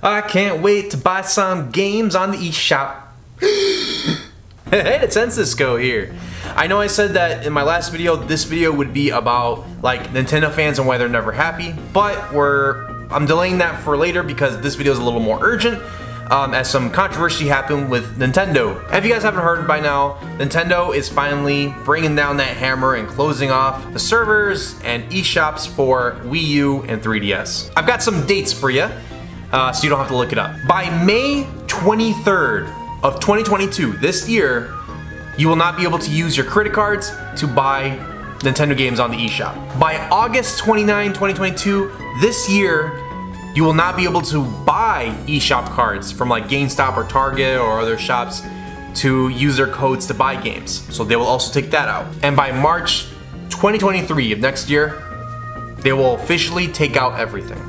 I can't wait to buy some games on the eShop. Hey, it's Cisco here. I know I said that in my last video, this video would be about like Nintendo fans and why they're never happy, but I'm delaying that for later because this video is a little more urgent. As some controversy happened with Nintendo. If you guys haven't heard by now, Nintendo is finally bringing down that hammer and closing off the servers and eShops for Wii U and 3DS. I've got some dates for you, so you don't have to look it up. By May 23rd of 2022, this year, you will not be able to use your credit cards to buy Nintendo games on the eShop. By August 29, 2022, this year, you will not be able to buy eShop cards from like GameStop or Target or other shops to use their codes to buy games. So they will also take that out. And by March 2023 of next year, they will officially take out everything.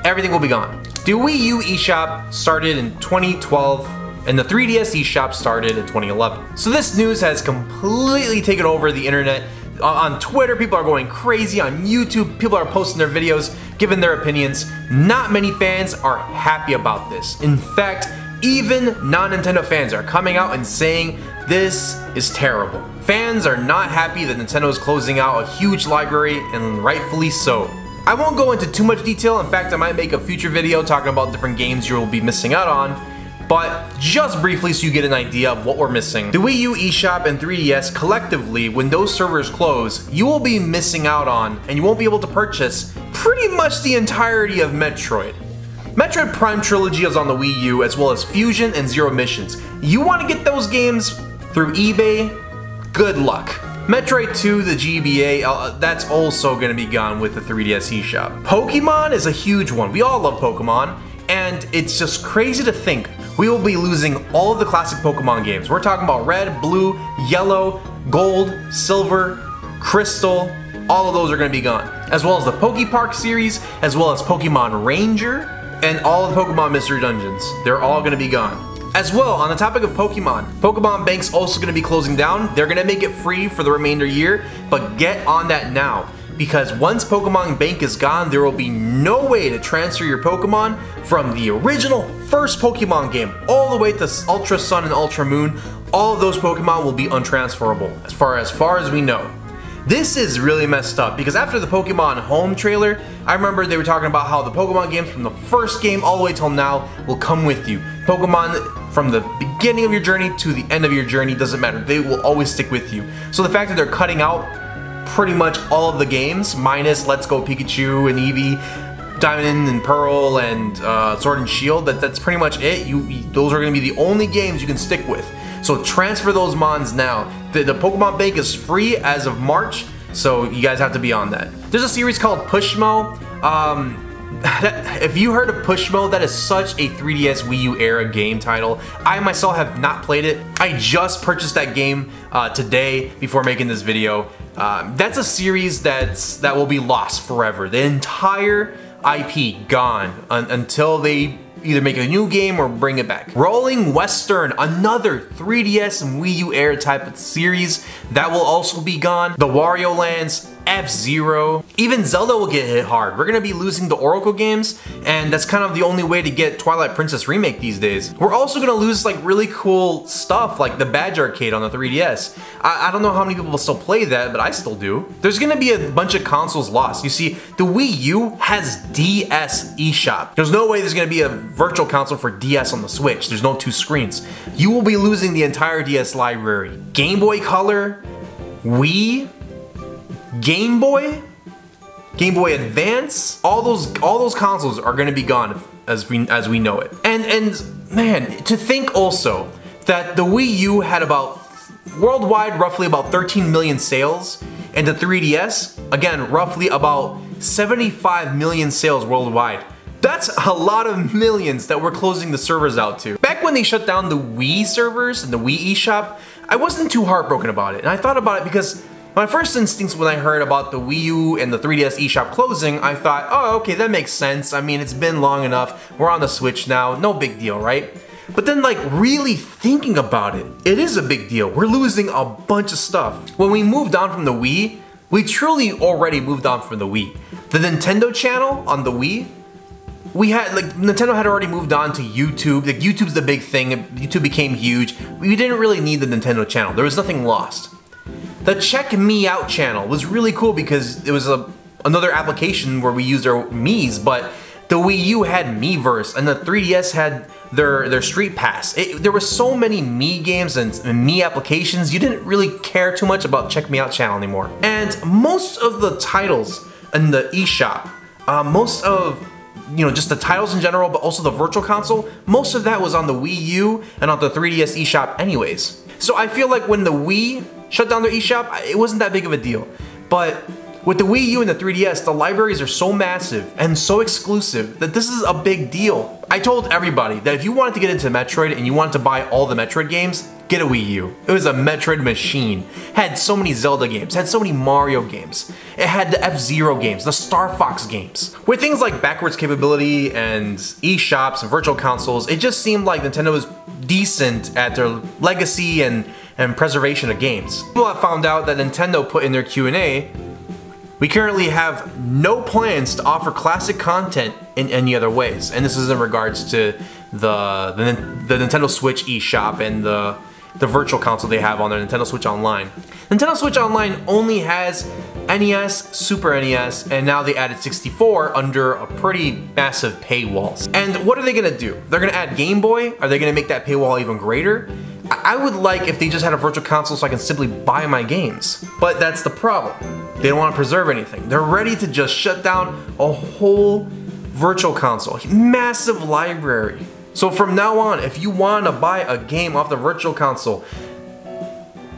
Everything will be gone. The Wii U eShop started in 2012 and the 3DS eShop started in 2011. So this news has completely taken over the internet. On Twitter, people are going crazy. On YouTube, people are posting their videos, giving their opinions. Not many fans are happy about this. In fact, even non-Nintendo fans are coming out and saying this is terrible. Fans are not happy that Nintendo is closing out a huge library, and rightfully so. I won't go into too much detail. In fact, I might make a future video talking about different games you will be missing out on. But just briefly so you get an idea of what we're missing. The Wii U eShop and 3DS collectively, when those servers close, you will be missing out on, and you won't be able to purchase, pretty much the entirety of Metroid. Metroid Prime Trilogy is on the Wii U, as well as Fusion and Zero Missions. You want to get those games through eBay? Good luck. Metroid 2, the GBA, that's also going to be gone with the 3DS eShop. Pokemon is a huge one. We all love Pokemon, and it's just crazy to think we will be losing all of the classic Pokemon games. We're talking about Red, Blue, Yellow, Gold, Silver, Crystal. All of those are going to be gone. As well as the Pokepark series, as well as Pokemon Ranger, and all of the Pokemon Mystery Dungeons. They're all going to be gone. As well, on the topic of Pokemon, Pokemon Bank's also going to be closing down. They're going to make it free for the remainder year, but get on that now. Because once Pokemon Bank is gone, there will be no way to transfer your Pokemon from the original first Pokemon game all the way to Ultra Sun and Ultra Moon. All of those Pokemon will be untransferable as far as we know. This is really messed up because after the Pokemon Home trailer, I remember they were talking about how the Pokemon games from the first game all the way till now will come with you. Pokemon from the beginning of your journey to the end of your journey, doesn't matter. They will always stick with you. So the fact that they're cutting out pretty much all of the games, minus Let's Go Pikachu and Eevee, Diamond and Pearl, and Sword and Shield, that's pretty much it. Those are going to be the only games you can stick with. So transfer those mons now. The Pokemon Bank is free as of March, so you guys have to be on that. There's a series called Pushmo. If you heard of Pushmo, that is such a 3DS Wii U era game title. I myself have not played it. I just purchased that game today before making this video. That's a series that will be lost forever. The entire IP gone until they either make a new game or bring it back. Rolling Western, another 3DS and Wii U era type of series that will also be gone. The Wario Lands, F-Zero, even Zelda will get hit hard. We're gonna be losing the Oracle games, and that's kind of the only way to get Twilight Princess Remake these days. We're also gonna lose like really cool stuff like the Badge Arcade on the 3DS. I don't know how many people will still play that, but I still do. There's gonna be a bunch of consoles lost. You see, the Wii U has DS eShop. There's no way there's gonna be a virtual console for DS on the Switch. There's no two screens. You will be losing the entire DS library. Game Boy Color, Wii, Game Boy Advance, all those consoles are going to be gone as we know it. And man, to think also that the Wii U had about worldwide roughly about 13 million sales, and the 3DS again roughly about 75 million sales worldwide. That's a lot of millions that we're closing the servers out to. Back when they shut down the Wii servers and the Wii eShop, I wasn't too heartbroken about it, and I thought about it because my first instincts when I heard about the Wii U and the 3DS eShop closing, I thought, oh, okay, that makes sense. I mean, it's been long enough. We're on the Switch now. No big deal, right? But then, like, really thinking about it, it is a big deal. We're losing a bunch of stuff. When we moved on from the Wii, we truly already moved on from the Wii. The Nintendo channel on the Wii we had, like, Nintendo had already moved on to YouTube. Like, YouTube's the big thing. YouTube became huge. We didn't really need the Nintendo channel. There was nothing lost. The Check Me Out channel was really cool because it was another application where we used our Miis, but the Wii U had Miiverse and the 3DS had their Street Pass. There were so many Mii games and Mii applications, you didn't really care too much about Check Me Out channel anymore. And most of the titles in the eShop, most of, you know, just the titles in general, but also the Virtual Console, most of that was on the Wii U and on the 3DS eShop anyways. So I feel like when the Wii shut down their eShop, it wasn't that big of a deal. But with the Wii U and the 3DS, the libraries are so massive and so exclusive that this is a big deal. I told everybody that if you wanted to get into Metroid and you wanted to buy all the Metroid games, get a Wii U. It was a Metroid machine. It had so many Zelda games, it had so many Mario games. It had the F-Zero games, the Star Fox games. With things like backwards capability and eShops and virtual consoles, it just seemed like Nintendo was decent at their legacy and preservation of games. People have found out that Nintendo put in their Q&A, we currently have no plans to offer classic content in any other ways. And this is in regards to the Nintendo Switch eShop and the virtual console they have on their Nintendo Switch Online. Nintendo Switch Online only has NES, Super NES, and now they added 64 under a pretty massive paywall. And what are they gonna do? They're gonna add Game Boy? Are they gonna make that paywall even greater? I would like if they just had a virtual console so I can simply buy my games. But that's the problem. They don't want to preserve anything. They're ready to just shut down a whole virtual console. Massive library. So from now on, if you want to buy a game off the virtual console,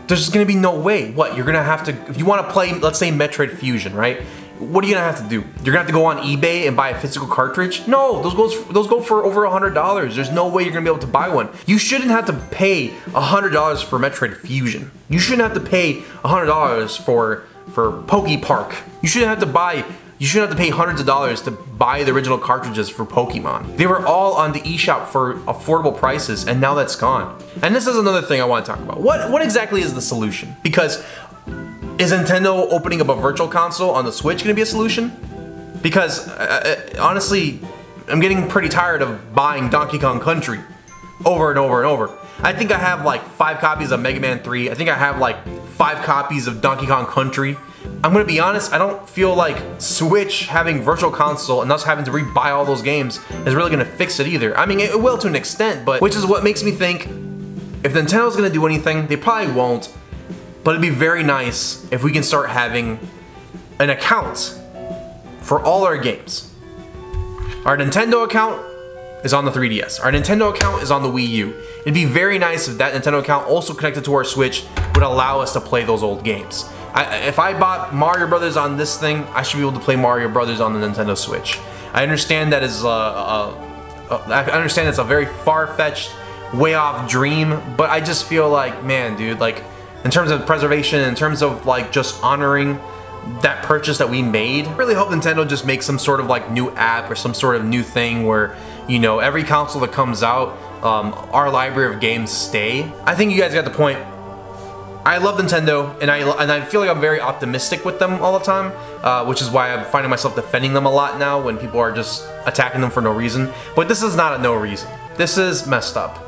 there's just going to be no way. What? You're going to have to, if you want to play, let's say Metroid Fusion, right? What are you going to have to do? You're going to have to go on eBay and buy a physical cartridge? No, those go for over $100. There's no way you're going to be able to buy one. You shouldn't have to pay $100 for Metroid Fusion. You shouldn't have to pay $100 for Poke Park. You shouldn't have to pay hundreds of dollars to buy the original cartridges for Pokemon. They were all on the eShop for affordable prices, and now that's gone. And this is another thing I want to talk about. What exactly is the solution? Because is Nintendo opening up a virtual console on the Switch gonna be a solution? Because honestly, I'm getting pretty tired of buying Donkey Kong Country over and over and over. I think I have like 5 copies of Mega Man 3. I think I have like 5 copies of Donkey Kong Country. I'm gonna be honest, I don't feel like Switch having Virtual Console and us having to re-buy all those games is really gonna fix it either. I mean, it will to an extent, but which is what makes me think if Nintendo's gonna do anything, they probably won't, but it'd be very nice if we can start having an account for all our games. Our Nintendo account is on the 3DS. Our Nintendo account is on the Wii U. It'd be very nice if that Nintendo account also connected to our Switch would allow us to play those old games. If I bought Mario Brothers on this thing, I should be able to play Mario Brothers on the Nintendo Switch. I understand that is I understand it's a very far-fetched, way off dream, but I just feel like, man, dude, like in terms of preservation, in terms of like just honoring that purchase that we made, I really hope Nintendo just makes some sort of like new app or some sort of new thing where, you know, every console that comes out, our library of games stay. I think you guys got the point. I love Nintendo, and I feel like I'm very optimistic with them all the time, which is why I'm finding myself defending them a lot now when people are just attacking them for no reason. But this is not a no reason. This is messed up.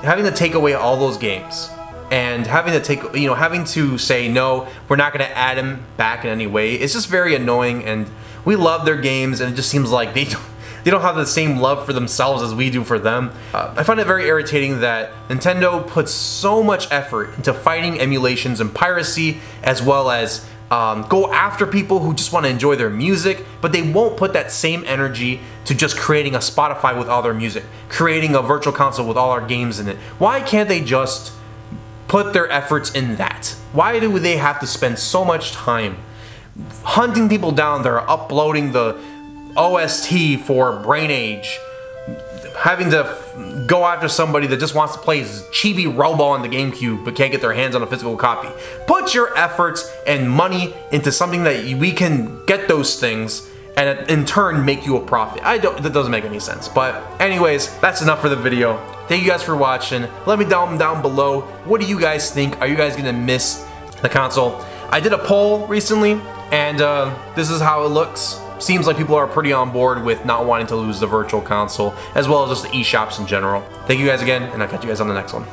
Having to take away all those games and having to take, you know, having to say no, we're not going to add them back in any way. It's just very annoying, and we love their games, and it just seems like they don't have the same love for themselves as we do for them. I find it very irritating that Nintendo puts so much effort into fighting emulations and piracy, as well as go after people who just want to enjoy their music, but they won't put that same energy to just creating a Spotify with all their music, creating a virtual console with all our games in it. Why can't they just put their efforts in that? Why do they have to spend so much time hunting people down that are uploading the OST for Brain Age, having to go after somebody that just wants to play chibi Robo on the GameCube but can't get their hands on a physical copy? Put your efforts and money into something that we can get those things and in turn make you a profit. That doesn't make any sense. But anyways, that's enough for the video. Thank you guys for watching. Let me down below. What do you guys think? Are you guys gonna miss the console? I did a poll recently, and this is how it looks. seems like people are pretty on board with not wanting to lose the virtual console, as well as just the eShops in general. Thank you guys again, and I'll catch you guys on the next one.